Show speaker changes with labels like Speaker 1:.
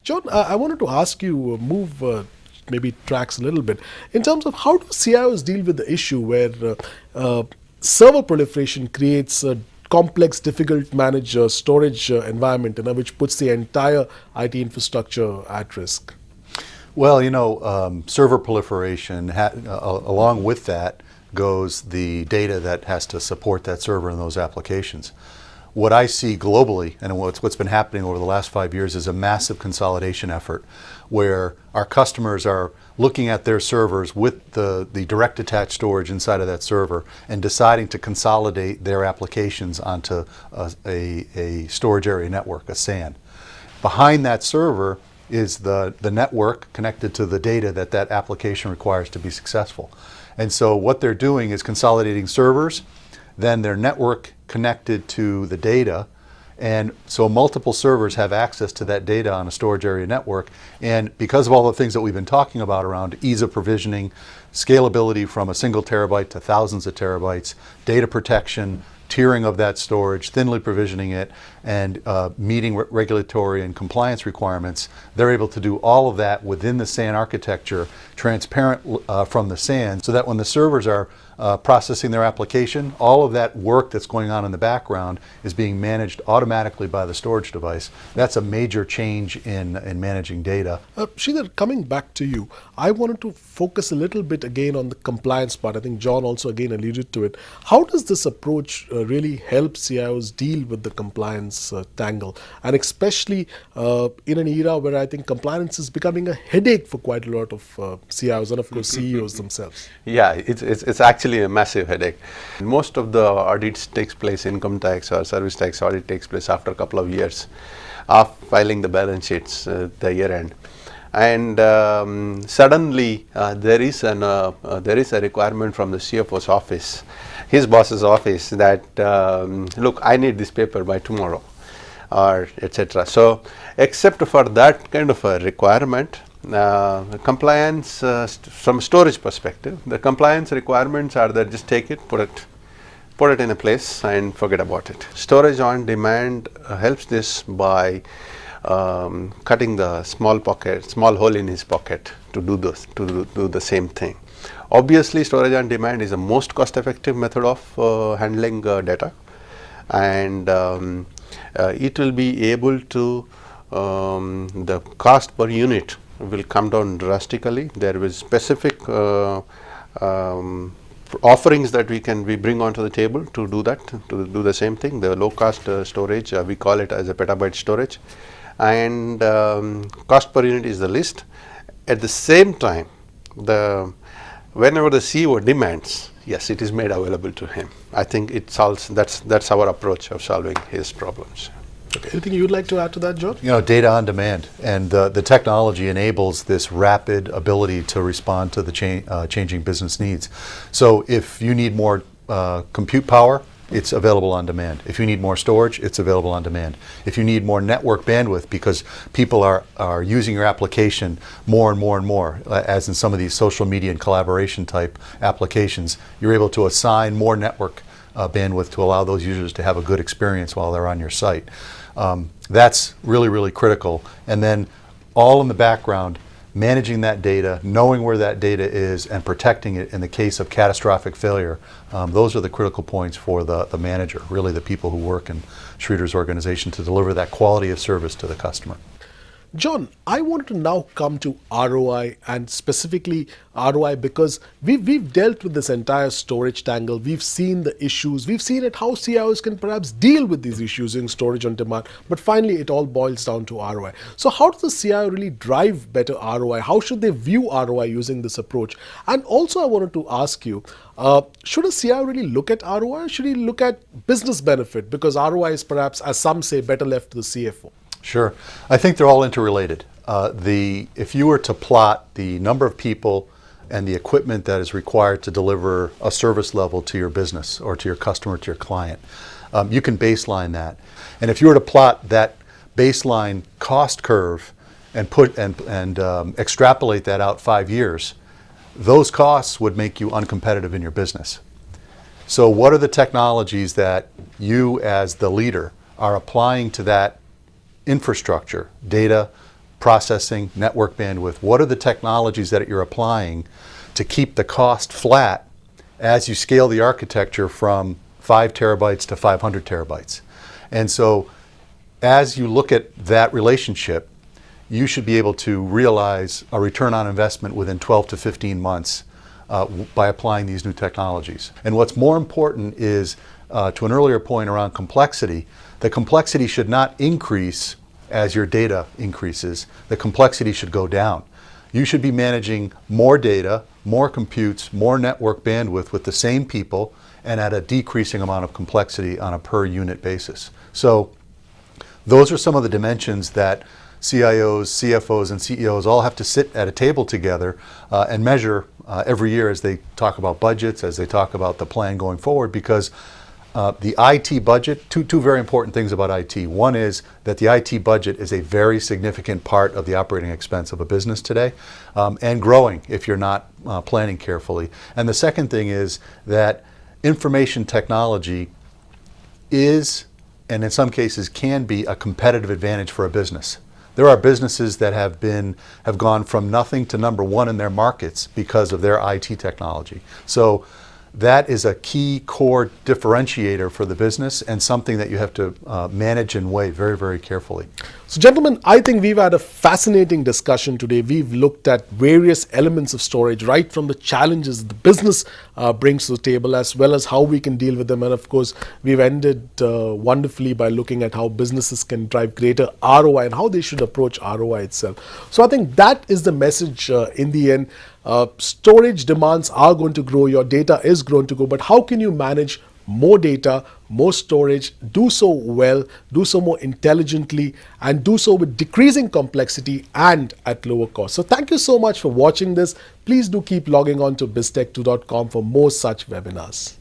Speaker 1: John, I wanted to ask you, move maybe tracks a little bit, in terms of how do CIOs deal with the issue where server proliferation creates a complex, difficult to manage storage environment, which puts the entire IT infrastructure at risk?
Speaker 2: Well, server proliferation, along with that goes the data that has to support that server and those applications. What I see globally, and what's been happening over the last 5 years, is a massive consolidation effort where our customers are looking at their servers with the direct attached storage inside of that server and deciding to consolidate their applications onto a storage area network, a SAN. Behind that server is the network connected to the data that application requires to be successful. And so what they're doing is consolidating servers, then their network connected to the data, and so multiple servers have access to that data on a storage area network. And because of all the things that we've been talking about around ease of provisioning, scalability from a single terabyte to thousands of terabytes, data protection, tiering of that storage, thinly provisioning it, and meeting regulatory and compliance requirements, they're able to do all of that within the SAN architecture, transparent from the SAN, so that when the servers are processing their application, all of that work that's going on in the background is being managed automatically by the storage device. That's a major change in managing data.
Speaker 1: Sridhar, coming back to you, I wanted to focus a little bit again on the compliance part. I think John also again alluded to it. How does this approach really help CIOs deal with the compliance tangle? And especially in an era where I think compliance is becoming a headache for quite a lot of CIOs and of course CEOs themselves.
Speaker 3: Yeah, it's actually a massive headache. Most of the audits takes place, income tax or service tax audit takes place after a couple of years of filing the balance sheets the year end. And suddenly there is a requirement from the CFO's office, his boss's office, that look, I need this paper by tomorrow, or etc. So except for that kind of a requirement, compliance from storage perspective, the compliance requirements are that just take it, put it in a place and forget about it. Storage on demand helps this by cutting the small hole in his pocket to do the same thing. Obviously, storage on demand is the most cost-effective method of handling data, and it will be able to the cost per unit will come down drastically. There is specific offerings that we bring onto the table to do that, to do the same thing. The low cost storage, we call it as a petabyte storage, and cost per unit is the least. At the same time, whenever the CEO demands, yes, it is made available to him. I think it solves. That's our approach of solving his problems.
Speaker 1: Okay. Anything you'd like to add to that, John?
Speaker 2: Data on demand, and the technology enables this rapid ability to respond to the changing business needs. So if you need more compute power, it's available on demand. If you need more storage, it's available on demand. If you need more network bandwidth because people are using your application more and more and more, as in some of these social media and collaboration type applications, you're able to assign more network bandwidth to allow those users to have a good experience while they're on your site. That's really, really critical. And then all in the background, managing that data, knowing where that data is, and protecting it in the case of catastrophic failure. Those are the critical points for the manager, really the people who work in Sridhar's organization to deliver that quality of service to the customer.
Speaker 1: John, I wanted to now come to ROI, and specifically ROI because we've dealt with this entire storage tangle. We've seen the issues. We've seen how CIOs can perhaps deal with these issues in storage on demand. But finally, it all boils down to ROI. So how does the CIO really drive better ROI? How should they view ROI using this approach? And also I wanted to ask you, should a CIO really look at ROI? Should he look at business benefit? Because ROI is perhaps, as some say, better left to the CFO.
Speaker 2: Sure. I think they're all interrelated. If you were to plot the number of people and the equipment that is required to deliver a service level to your business or to your customer, to your client, you can baseline that. And if you were to plot that baseline cost curve and extrapolate that out 5 years, those costs would make you uncompetitive in your business. So what are the technologies that you as the leader are applying to that infrastructure, data, processing, network bandwidth. What are the technologies that you're applying to keep the cost flat as you scale the architecture from 5 terabytes to 500 terabytes? And so as you look at that relationship, you should be able to realize a return on investment within 12 to 15 months by applying these new technologies. And what's more important is, to an earlier point around complexity, the complexity should not increase as your data increases. The complexity should go down. You should be managing more data, more computes, more network bandwidth with the same people and at a decreasing amount of complexity on a per unit basis. So those are some of the dimensions that CIOs, CFOs, and CEOs all have to sit at a table together and measure every year as they talk about budgets, as they talk about the plan going forward, because the IT budget, two very important things about IT. One is that the IT budget is a very significant part of the operating expense of a business today, and growing if you're not planning carefully. And the second thing is that information technology is, and in some cases can be, a competitive advantage for a business. There are businesses that have gone from nothing to number one in their markets because of their IT technology. So that is a key core differentiator for the business and something that you have to manage and weigh very, very carefully.
Speaker 1: So gentlemen, I think we've had a fascinating discussion today. We've looked at various elements of storage, right from the challenges the business brings to the table, as well as how we can deal with them. And of course, we've ended wonderfully by looking at how businesses can drive greater ROI and how they should approach ROI itself. So I think that is the message in the end. Storage demands are going to grow, your data is going to grow, but how can you manage more data, more storage, do so well, do so more intelligently, and do so with decreasing complexity and at lower cost. So thank you so much for watching this. Please do keep logging on to biztech2.com for more such webinars.